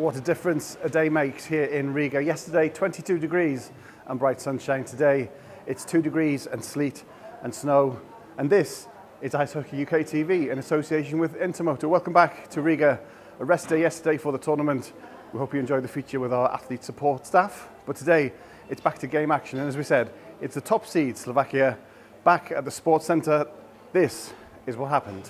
What a difference a day makes here in Riga. Yesterday, 22 degrees and bright sunshine. Today, it's 2 degrees and sleet and snow. And this is IHUKTV in association with Intermotor. Welcome back to Riga. A rest day yesterday for the tournament. We hope you enjoyed the feature with our athlete support staff. But today, it's back to game action. And as we said, it's the top seed, Slovakia, back at the sports centre. This is what happened.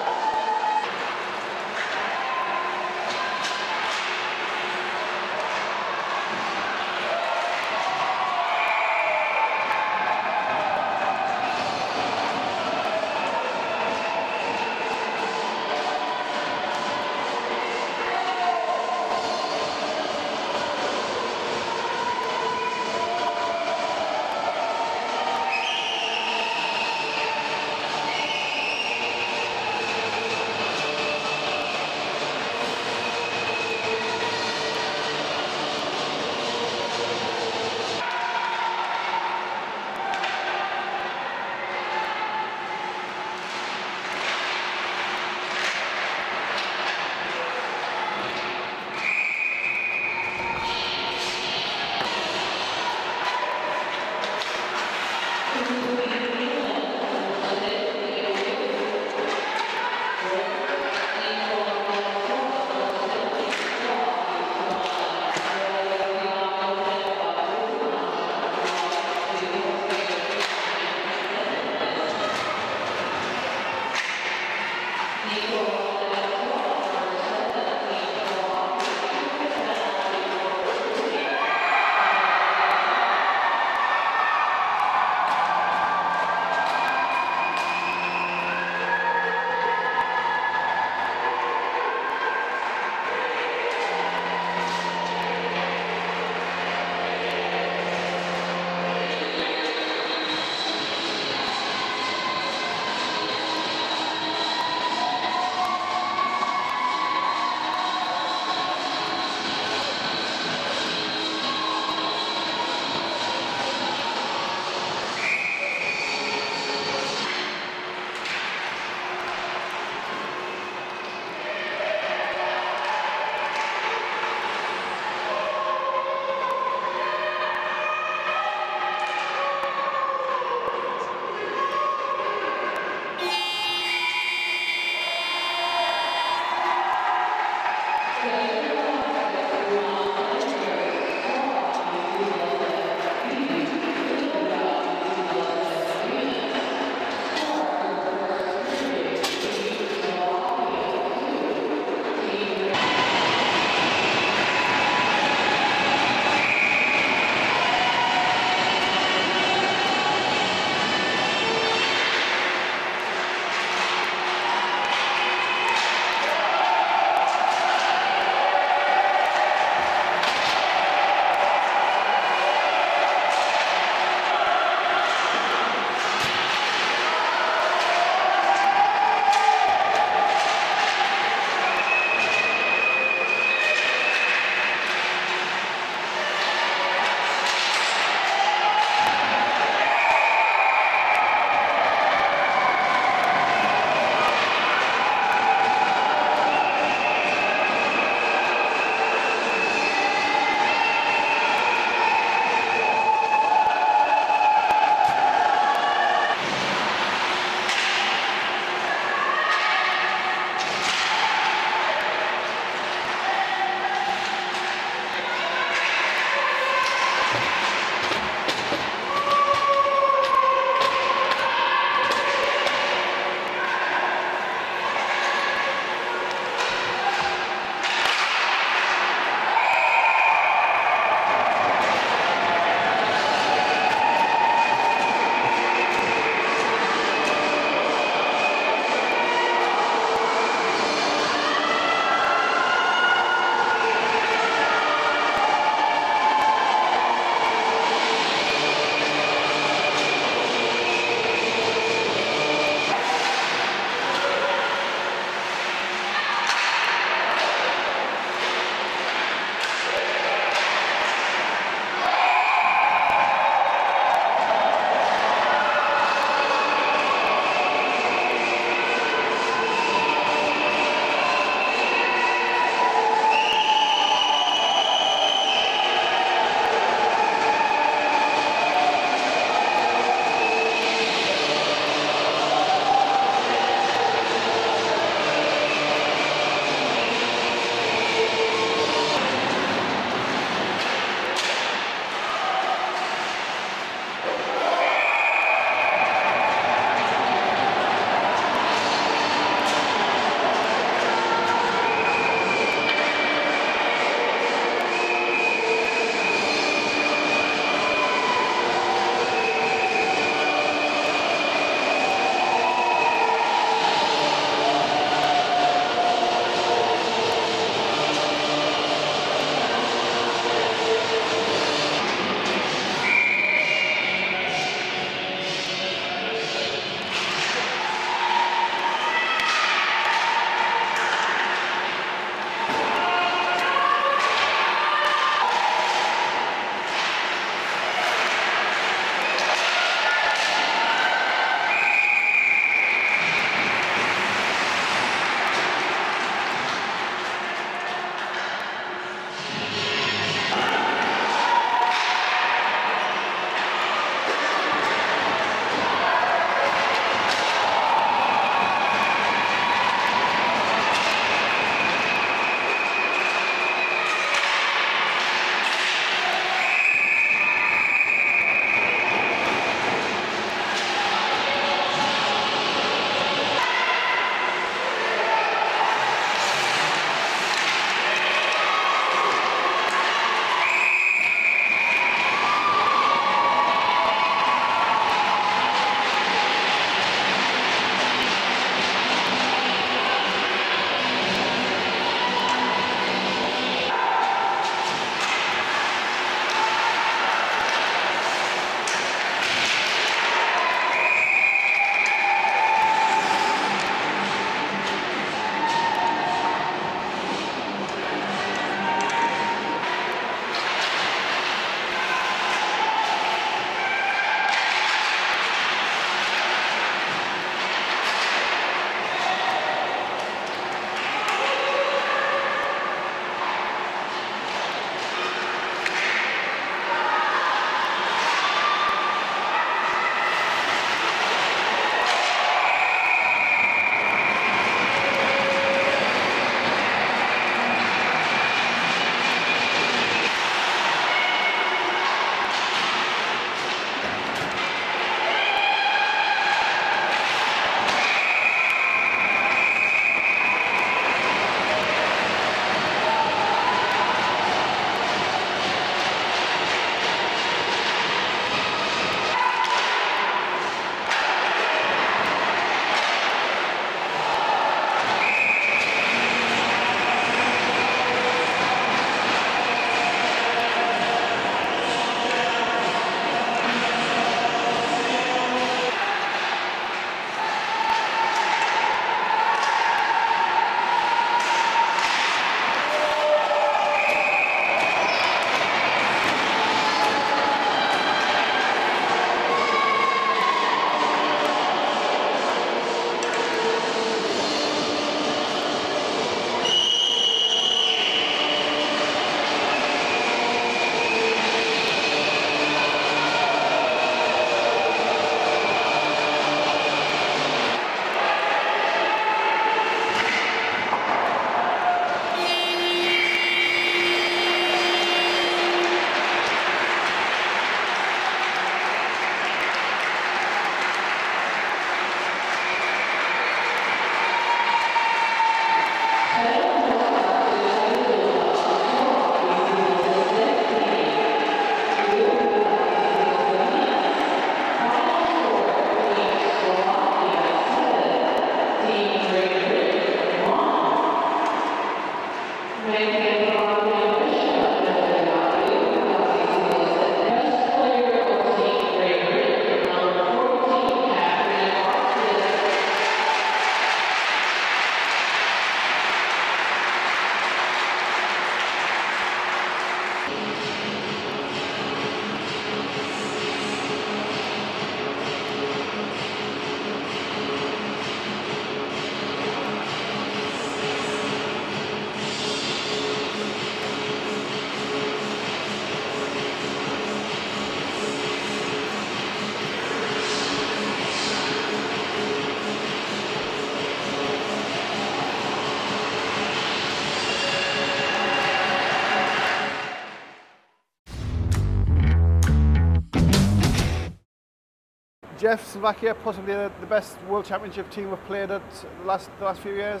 Jeff, Slovakia, possibly the best World Championship team we've played at the last few years?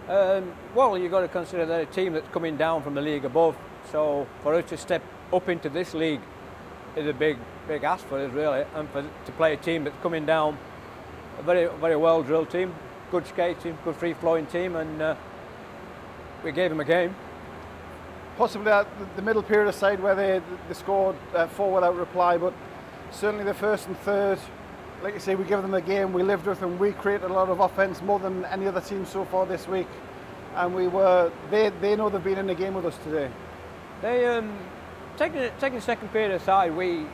Well, you've got to consider they're a team that's coming down from the league above. So for us to step up into this league is a big ask for us, really. And to play a team that's coming down, a very well drilled team, good skating, good free flowing team, and we gave them a game. Possibly the middle period aside where they scored 4 without reply, but certainly the first and third, like you say, we gave them a game, we lived with them, we created a lot of offence, more than any other team so far this week, and they know they've been in the game with us today. They taking the second period aside, we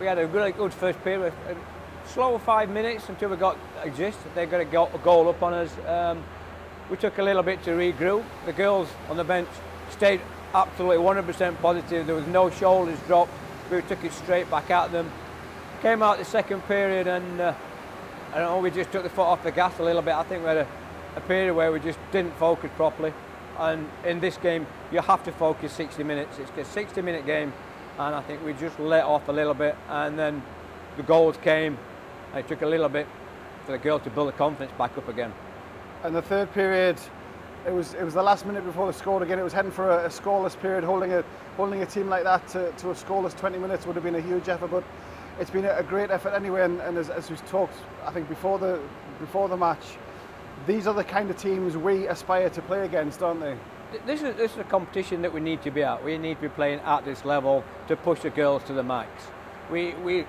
had a really good first period, a slow 5 minutes until we got exist. They got a goal up on us. We took a little bit to regroup. The girls on the bench stayed absolutely 100% positive. There was no shoulders dropped. We took it straight back at them. Came out the second period, and I don't know, we just took the foot off the gas a little bit. I think we had a period where we just didn't focus properly. And in this game, you have to focus 60 minutes. It's a 60-minute game, and I think we just let off a little bit. And then the goals came, and it took a little bit for the girls to build the confidence back up again. And the third period, it was the last minute before they scored again. It was heading for a scoreless period. Holding a team like that to a scoreless 20 minutes would have been a huge effort. But it's been a great effort anyway. And as we've talked, I think before the match, these are the kind of teams we aspire to play against, aren't they? This is a competition that we need to be at. We need to be playing at this level to push the girls to the max. We're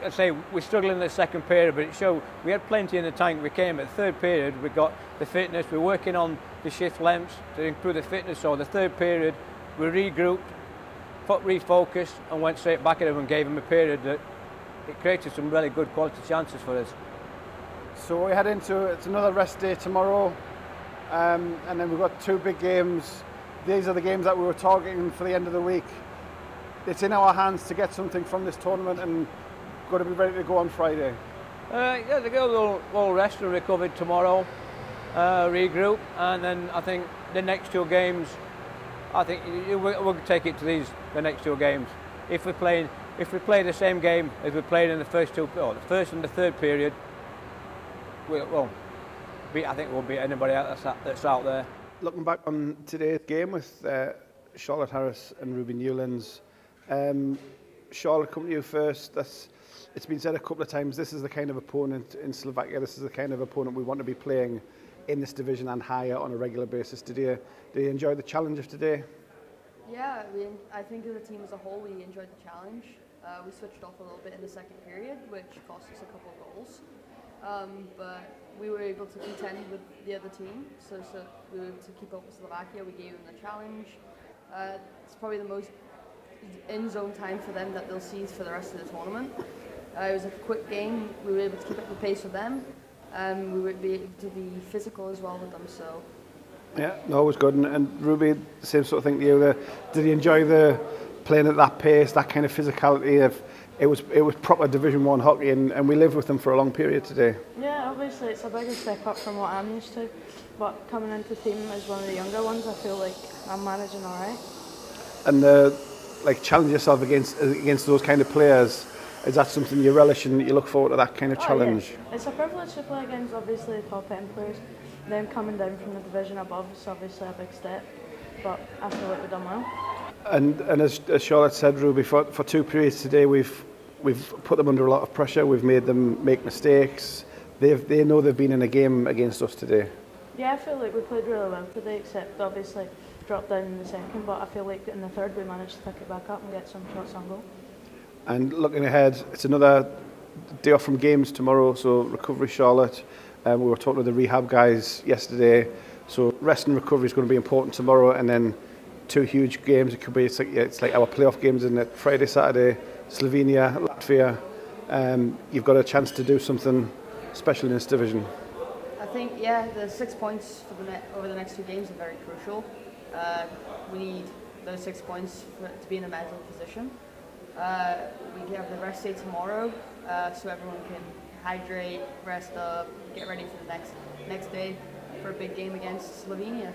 struggling in the second period, but it showed we had plenty in the tank. We came at the third period, we got the fitness, we're working on the shift lengths to improve the fitness. So the third period, we regrouped, refocused, and went straight back at them and gave them a period that it created some really good quality chances for us. So we head into it's another rest day tomorrow, and then we've got 2 big games. These are the games that we were targeting for the end of the week. It's in our hands to get something from this tournament, and got to be ready to go on Friday. Yeah, the girls will rest and recover tomorrow, regroup, and then I think the next 2 games, I think we'll take it to the next 2 games. If we play the same game as we played in the first 2, or the first and the third period, I think we'll beat anybody that's out there. Looking back on today's game with Charlotte Harris and Ruby Newlands. Charlotte, come to you first. It's been said a couple of times, this is the kind of opponent in Slovakia, this is the kind of opponent we want to be playing in this division and higher on a regular basis. Did you enjoy the challenge of today? Yeah, I think as a team as a whole, we enjoyed the challenge. We switched off a little bit in the second period, which cost us a couple of goals. But we were able to contend with the other team, so we were able to keep up with Slovakia. We gave them the challenge. It's probably the most in-zone time for them that they'll see for the rest of the tournament. It was a quick game. We were able to keep up the pace with them. We would be able to be physical as well with them. So. Yeah, no, it was good. And Ruby, the same sort of thing to you. Did you enjoy the playing at that pace, that kind of physicality? It was proper Division 1 hockey, and we lived with them for a long period today. Yeah, obviously it's a bigger step up from what I'm used to. But coming into the team as one of the younger ones, I feel like I'm managing all right. And challenge yourself against those kind of players. Is that something you relish and you look forward to that kind of challenge? Yeah. It's a privilege to play against obviously the top end players. Them coming down from the division above is obviously a big step, but I feel like we've done well. And as Charlotte said, Ruby, for 2 periods today, we've put them under a lot of pressure. We've made them make mistakes. They know they've been in a game against us today. Yeah, I feel like we played really well today, except obviously dropped down in the second, but I feel like in the third we managed to pick it back up and get some shots on goal. And looking ahead, it's another day off from games tomorrow, so recovery Charlotte. We were talking to the rehab guys yesterday, so rest and recovery is going to be important tomorrow, and then 2 huge games. It's like our playoff games in it, Friday, Saturday, Slovenia, Latvia. You've got a chance to do something special in this division. I think, the 6 points for over the next 2 games are very crucial. We need those 6 points to be in a medal position. We have the rest day tomorrow, so everyone can hydrate, rest up, get ready for the next day for a big game against Slovenia.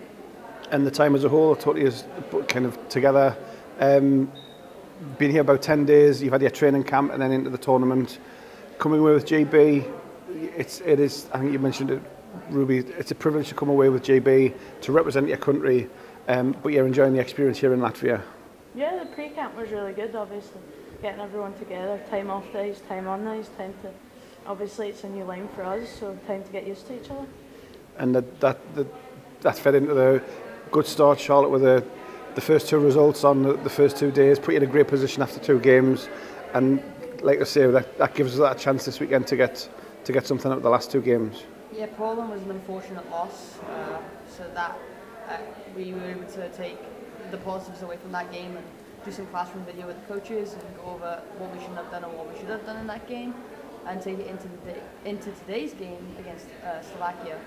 And the time as a whole, totally is kind of together. Been here about 10 days, you've had your training camp and then into the tournament. coming away with GB, it is, I think you mentioned it, Ruby, it's a privilege to come away with GB, to represent your country, but you're enjoying the experience here in Latvia. Yeah, the pre-camp was really good, obviously. Getting everyone together, time off days, time on days, time to, obviously it's a new line for us, so time to get used to each other. And that fed into the good start, Charlotte, with the first 2 results on the first 2 days, put you in a great position after 2 games, and like I say, that gives us that chance this weekend to get something out of the last 2 games. Yeah, Poland was an unfortunate loss, so that we were able to take the positives away from that game and do some classroom video with the coaches and go over what we shouldn't have done and what we should have done in that game, and take it into today's game against Slovakia.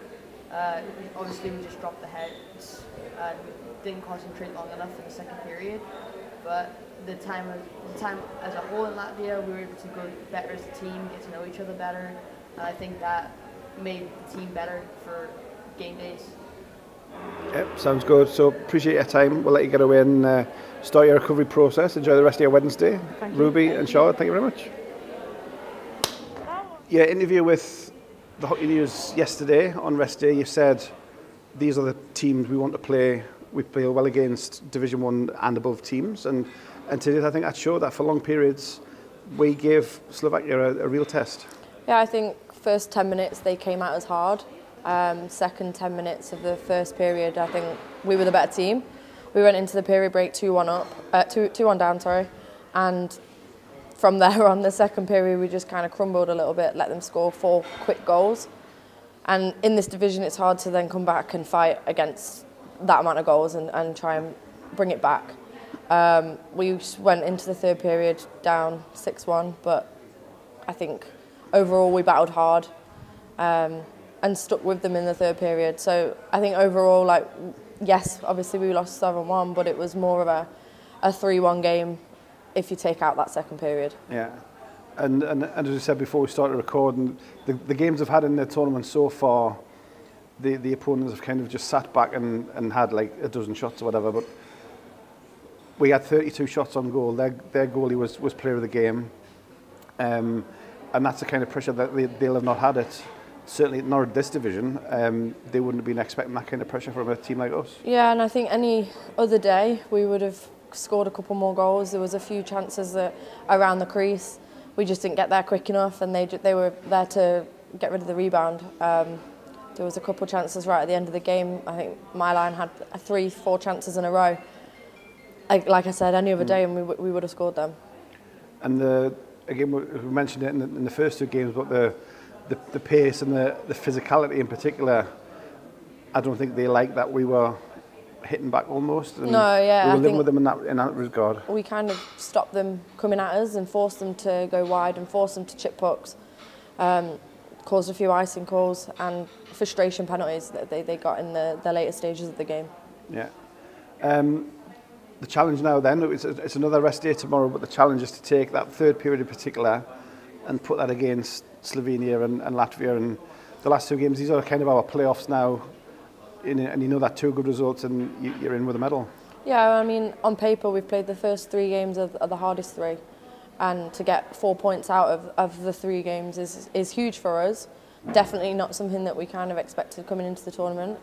Obviously, we just dropped the heads and we didn't concentrate long enough in the second period. But the time as a whole in Latvia, we were able to go better as a team, get to know each other better, and I think that made the team better for game days. Yep, sounds good. So appreciate your time. We'll let you get away and start your recovery process. Enjoy the rest of your Wednesday. Thank you. Ruby and Charlotte, thank you very much. Yeah, interview with the Hockey News yesterday on rest day. You said these are the teams we want to play. We play well against Division 1 and above teams, and today I think that showed that for long periods we gave Slovakia a real test. Yeah, I think first 10 minutes they came out as hard. Second 10 minutes of the first period, I think we were the better team. We went into the period break 2-1 up, 2-1 down, sorry, and from there on, the second period, we just kind of crumbled a little bit, let them score 4 quick goals. And in this division, it's hard to then come back and fight against that amount of goals and try and bring it back. We went into the third period down 6-1, but I think overall we battled hard and stuck with them in the third period. So I think overall, like, yes, obviously we lost 7-1, but it was more of a 3-1 game if you take out that second period. Yeah, and as I said before we started recording, the games I've had in the tournament so far, the opponents have kind of just sat back and had like a dozen shots or whatever, but we had 32 shots on goal. Their goalie was player of the game, and that's the kind of pressure that they'll have not had it. Certainly not at this division. They wouldn't have been expecting that kind of pressure from a team like us. Yeah, and I think any other day we would have scored a couple more goals. There was a few chances around the crease. We just didn't get there quick enough, and they were there to get rid of the rebound. There was a couple chances right at the end of the game. I think my line had 3-4 chances in a row. Like I said, any other day, and we would have scored them. And again, we mentioned it in the first 2 games, but the pace and the physicality in particular, I don't think they liked that we were hitting back almost. And no, yeah, we were living with them in that regard. We kind of stopped them coming at us and forced them to go wide and forced them to chip pucks. Caused a few icing calls and frustration penalties that they got in the later stages of the game. Yeah. The challenge now then, it's another rest day tomorrow, but the challenge is to take that third period in particular and put that against Slovenia and Latvia. And the last 2 games, these are kind of our playoffs now. And you know that 2 good results and you're in with a medal. Yeah, I mean, on paper we've played the first 3 games of the hardest 3, and to get 4 points out of the 3 games is huge for us. Definitely not something that we kind of expected coming into the tournament.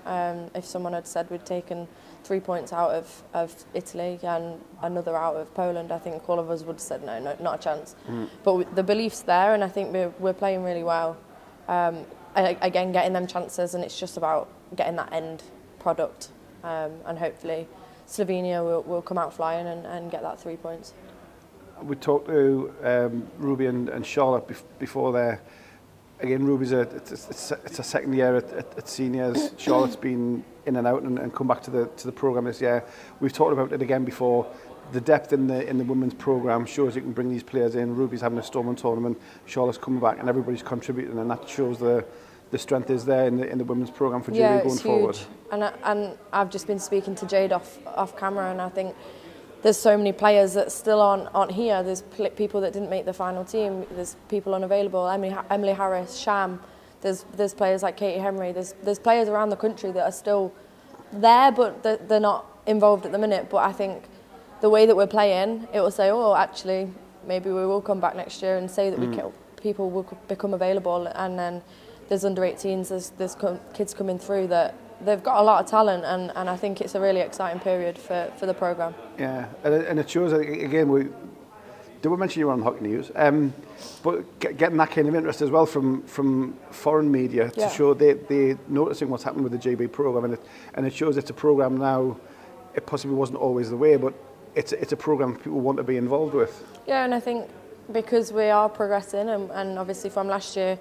If someone had said we'd taken 3 points out of Italy and another out of Poland, I think all of us would have said no, not a chance. But the belief's there, and I think we're playing really well. Again, getting them chances, and it's just about getting that end product, and hopefully Slovenia will come out flying and get that 3 points. We talked to Ruby and Charlotte before there. Again, Ruby's it's a second year at seniors. Charlotte's been in and out and come back to the programme this year. We've talked about it again before. The depth in the women's programme shows you can bring these players in. Ruby's having a Stormont tournament, Charlotte's coming back, and everybody's contributing, and that shows the strength is there in the women's programme for JV going forward. And I've just been speaking to Jade off camera, and I think there's so many players that still aren't here. There's people that didn't make the final team. There's people unavailable. Emily Harris, Sham. There's players like Katie Henry. There's players around the country that are still there, but they're not involved at the minute. But I think the way that we're playing, it will say, oh, actually, maybe we will come back next year and say that we people will become available, and then there's under 18s, there's kids coming through that they've got a lot of talent, and I think it's a really exciting period for the programme. Yeah, and it shows, again, did we mention you were on Hockey News? But getting that kind of interest as well from foreign media to show they're noticing what's happening with the GB programme, and it shows it's a programme now. It possibly wasn't always the way, but it's a programme people want to be involved with. Yeah, and I think because we are progressing, and obviously from last year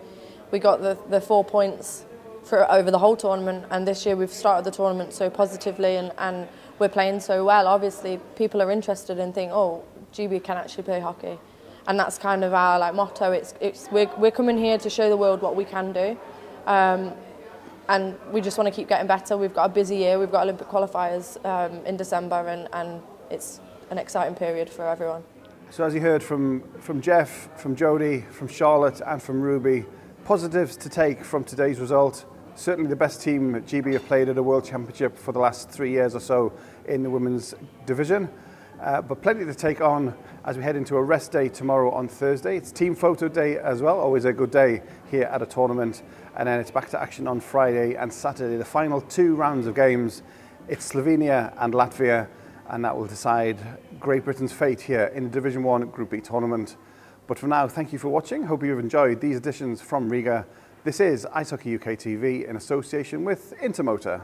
we got the 4 points for over the whole tournament, and this year we've started the tournament so positively and we're playing so well. Obviously people are interested and think, oh, GB can actually play hockey, and that's kind of our motto. We're coming here to show the world what we can do, and we just want to keep getting better. We've got a busy year. We've got Olympic qualifiers in December, and it's an exciting period for everyone. So as you heard from Jeff, from Jodie, from Charlotte and from Ruby, positives to take from today's result. Certainly the best team GB have played at a World Championship for the last 3 years or so in the women's division. But plenty to take on as we head into a rest day tomorrow on Thursday. It's team photo day as well, always a good day here at a tournament. And then it's back to action on Friday and Saturday, the final 2 rounds of games. It's Slovenia and Latvia, and that will decide Great Britain's fate here in the Division 1 Group B tournament. But for now, thank you for watching. Hope you've enjoyed these editions from Riga. This is IHUKTV in association with Intermotor.